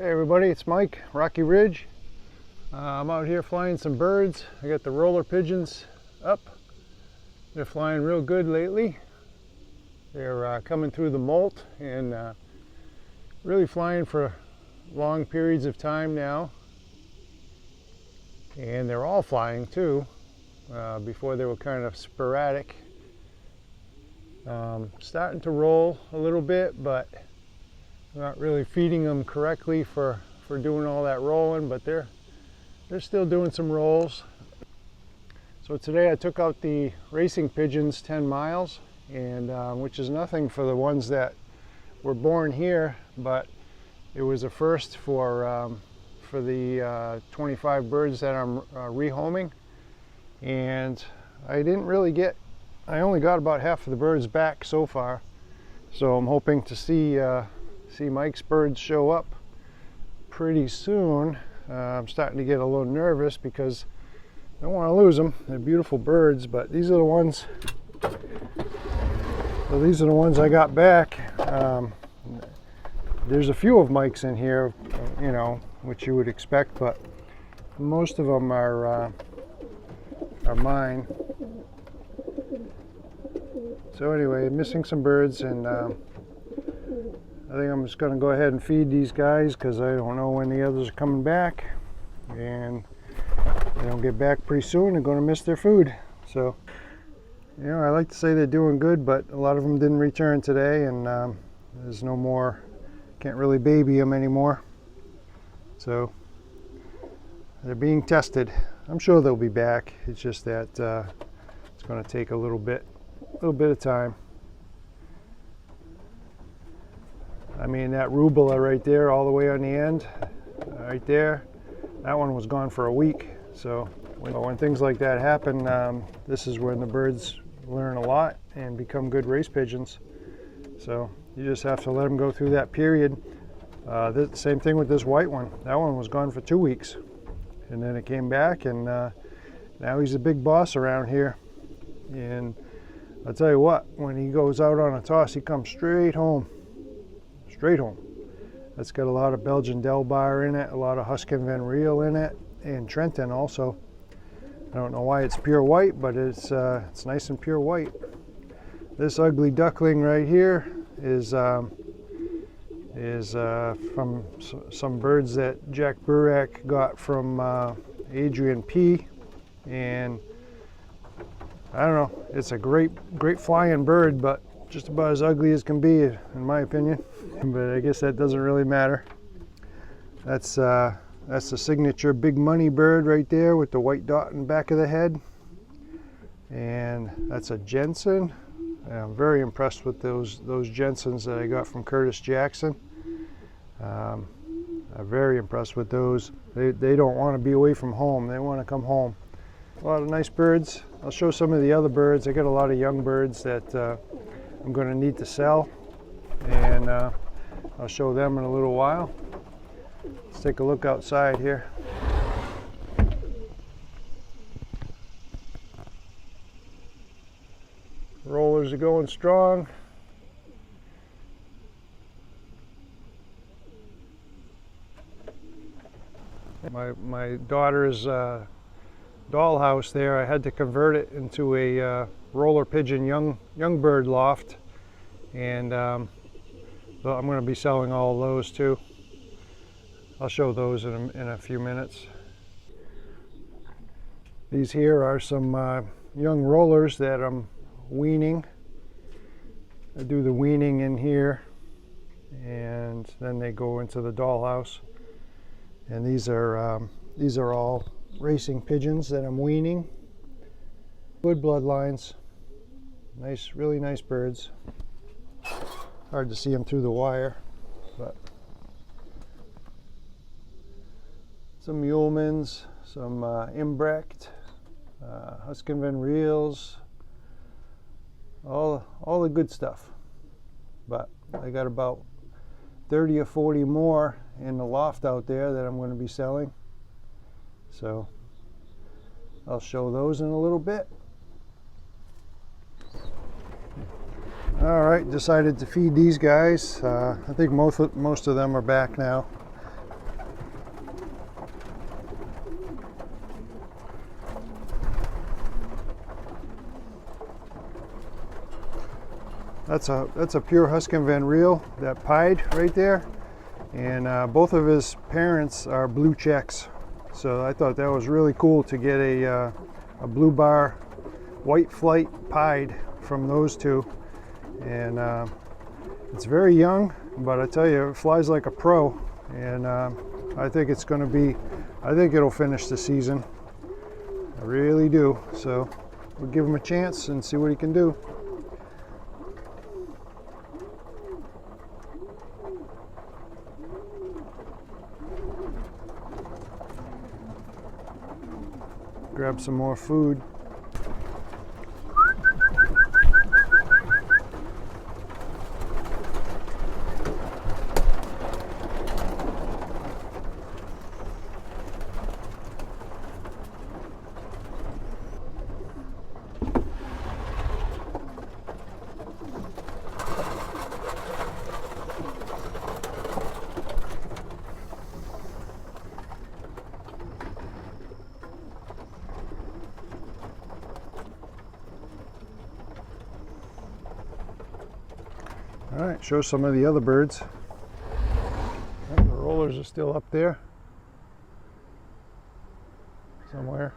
Hey everybody, it's Mike, Rocky Ridge. I'm out here flying some birds. I got the roller pigeons up. They're flying real good lately. They're coming through the molt and really flying for long periods of time now. And they're all flying too. Before they were kind of sporadic. Starting to roll a little bit, but I'm not really feeding them correctly for doing all that rolling, but they're still doing some rolls. So today I took out the racing pigeons 10 miles, and which is nothing for the ones that were born here, but it was a first for the 25 birds that I'm rehoming. And I only got about half of the birds back so far, so I'm hoping to see Mike's birds show up pretty soon. I'm starting to get a little nervous because I don't want to lose them. They're beautiful birds, but these are the ones. So these are the ones I got back. There's a few of Mike's in here, you know, which you would expect, but most of them are mine. So anyway, missing some birds, and I think I'm just going to go ahead and feed these guys because I don't know when the others are coming back, and they don't get back pretty soon. They're going to miss their food. So, you know, I like to say they're doing good, but a lot of them didn't return today, and there's no more, can't really baby them anymore. So they're being tested. I'm sure they'll be back. It's just that it's going to take a little bit of time. I mean, that rubella right there, all the way on the end, right there, that one was gone for a week. So when things like that happen, this is when the birds learn a lot and become good race pigeons. So you just have to let them go through that period. The same thing with this white one. That one was gone for 2 weeks, and then it came back, and now he's a big boss around here. And I'll tell you what, when he goes out on a toss, he comes straight home. Straight home. That's got a lot of Belgian Delbar in it, a lot of Husky Van Riel in it, and Trenton also. I don't know why it's pure white, but it's nice and pure white. This ugly duckling right here is from some birds that Jack Burak got from Adrian P. And I don't know, it's a great flying bird, but just about as ugly as can be, in my opinion. But I guess that doesn't really matter. That's the signature big money bird right there with the white dot in the back of the head. And that's a Jensen. I'm very impressed with those Jensens that I got from Curtis Jackson. I'm very impressed with those. They don't want to be away from home. They want to come home. A lot of nice birds. I'll show some of the other birds. I got a lot of young birds that I'm going to need to sell, and I'll show them in a little while. Let's take a look outside here. Rollers are going strong. My daughter's dollhouse there, I had to convert it into a roller pigeon young bird loft, and I'm going to be selling all of those too. I'll show those in a few minutes. These here are some young rollers that I'm weaning. I do the weaning in here, and then they go into the dollhouse. And these are all racing pigeons that I'm weaning. Good bloodlines. Nice, really nice birds. Hard to see them through the wire, but some Mulemans, some Imbrecht, Husky Van Riels, all the good stuff. But I got about 30 or 40 more in the loft out there that I'm going to be selling. So I'll show those in a little bit. All right, decided to feed these guys. I think most of them are back now. That's a pure Husky Van Riel, that pied right there. And both of his parents are blue checks. So I thought that was really cool to get a blue bar white flight pied from those two. And it's very young, but I tell you, it flies like a pro. And I think it's going to be, I think it'll finish the season. I really do. So we'll give him a chance and see what he can do. Grab some more food. All right, show some of the other birds. The rollers are still up there somewhere.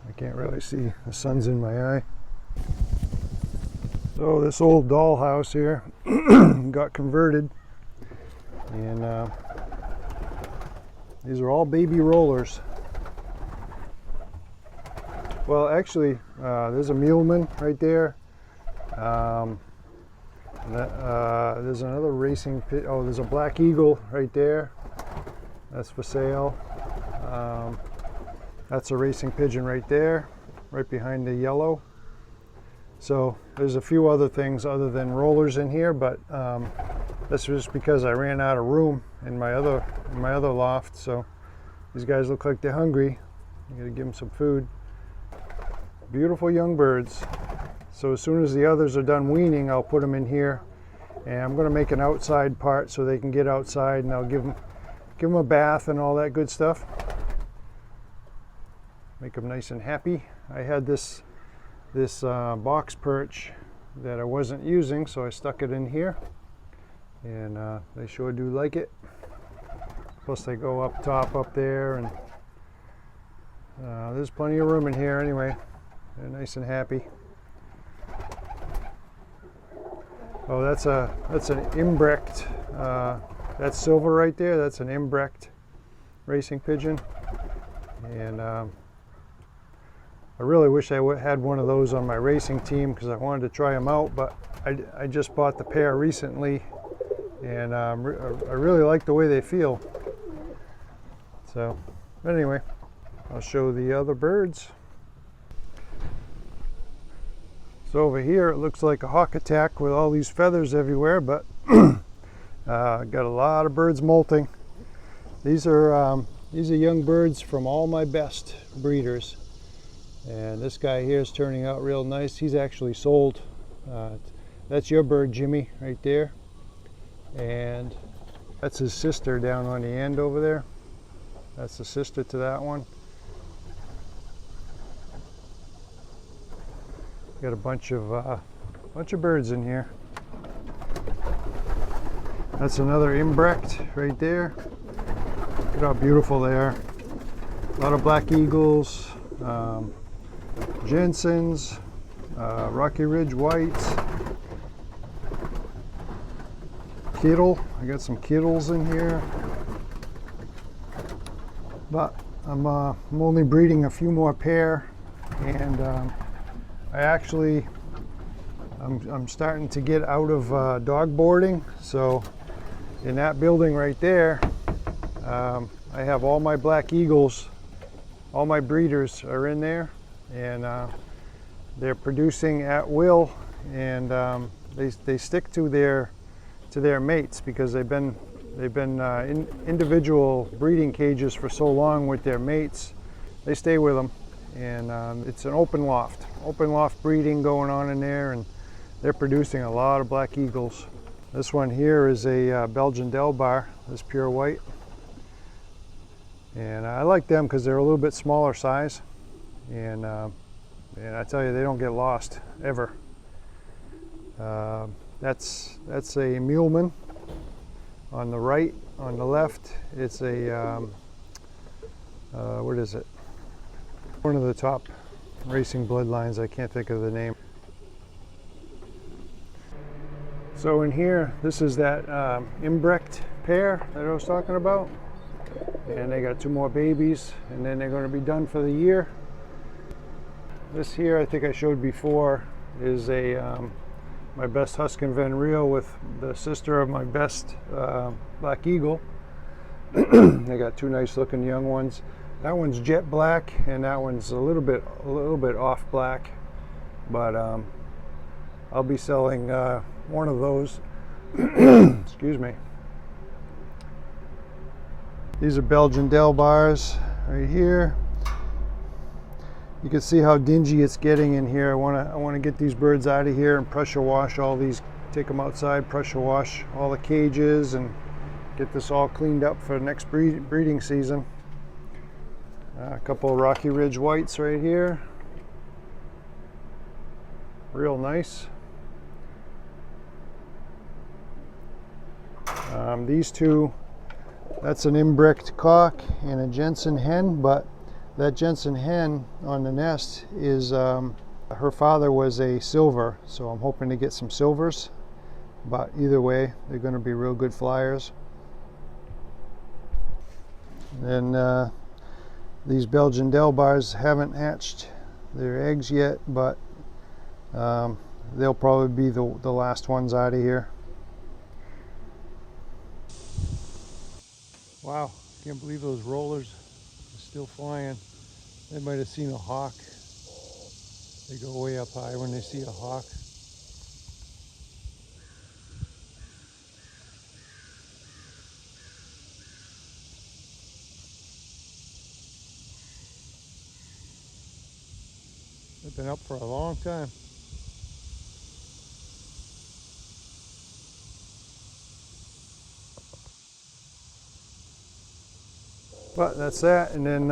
I can't really see, the sun's in my eye. So this old dollhouse here got converted, and these are all baby rollers. Well, actually, there's a muleman right there. There's another racing pit. Oh, there's a black eagle right there. That's for sale. That's a racing pigeon right there, right behind the yellow. So there's a few other things other than rollers in here, but that's just because I ran out of room in my other loft. So these guys look like they're hungry. I gotta give them some food. Beautiful young birds. So as soon as the others are done weaning, I'll put them in here, and I'm going to make an outside part so they can get outside, and I'll give them a bath and all that good stuff. Make them nice and happy. I had this box perch that I wasn't using, so I stuck it in here, and they sure do like it. Plus they go up top up there, and there's plenty of room in here anyway. They're nice and happy. Oh, that's an imbrecht. That's silver right there. That's an imbrecht racing pigeon. And I really wish I had one of those on my racing team because I wanted to try them out, but I just bought the pair recently, and I really like the way they feel. So anyway, I'll show the other birds. So over here it looks like a hawk attack with all these feathers everywhere, but got a lot of birds molting. These are young birds from all my best breeders, and this guy here is turning out real nice. He's actually sold. That's your bird, Jimmy, right there, and that's his sister down on the end over there. That's the sister to that one. Got a bunch of birds in here. That's another imbrecht right there. Look at how beautiful they are. A lot of black eagles, Jensen's, Rocky Ridge whites, kittle. I got some kittles in here, but I'm only breeding a few more pair, and I'm starting to get out of dog boarding. So in that building right there, I have all my black eagles. All my breeders are in there, and they're producing at will, and they stick to their mates because they've been in individual breeding cages for so long with their mates. They stay with them, and it's an open loft breeding going on in there, and they're producing a lot of black eagles. This one here is a Belgian Delbar, this pure white, and I like them because they're a little bit smaller size, and I tell you, they don't get lost ever. That's a muleman on the right. On the left, it's a what is it? One of the top racing bloodlines. I can't think of the name. So in here, this is that imbrecht pair that I was talking about, and they got 2 more babies, and then they're going to be done for the year. This here, I think I showed before, is a my best Husky Van Reel with the sister of my best Black Eagle. They got 2 nice looking young ones. That one's jet black, and that one's a little bit off black, but I'll be selling one of those. Excuse me. These are Belgian Del bars right here. You can see how dingy it's getting in here. I want to get these birds out of here and pressure wash all these. Take them outside, pressure wash all the cages, and get this all cleaned up for next breeding season. A couple of Rocky Ridge whites right here. Real nice. These 2, that's an imbrecht cock and a Jensen hen, but that Jensen hen on the nest is, her father was a silver, so I'm hoping to get some silvers, but either way, they're going to be real good flyers. And these Belgian Del bars haven't hatched their eggs yet, but they'll probably be the last ones out of here. Wow, can't believe those rollers are still flying. They might have seen a hawk. They go way up high when they see a hawk. They've been up for a long time. But that's that, and then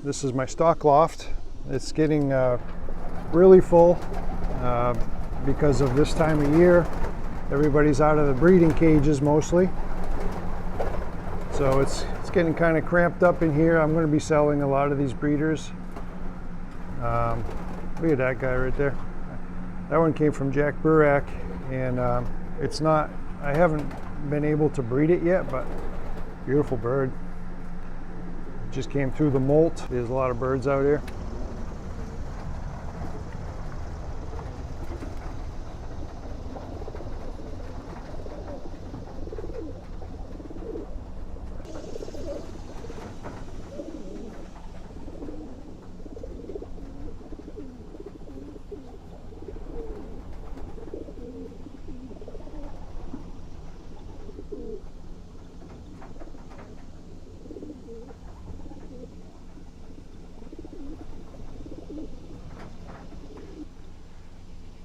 this is my stock loft. It's getting really full because of this time of year. Everybody's out of the breeding cages mostly, so it's getting kind of cramped up in here. I'm going to be selling a lot of these breeders. Look at that guy right there. That one came from Jack Burak, and it's not, I haven't been able to breed it yet, but beautiful bird. Just came through the molt. There's a lot of birds out here.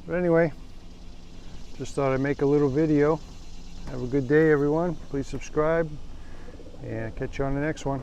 But anyway, just thought I'd make a little video. Have a good day, everyone. Please subscribe, and catch you on the next one.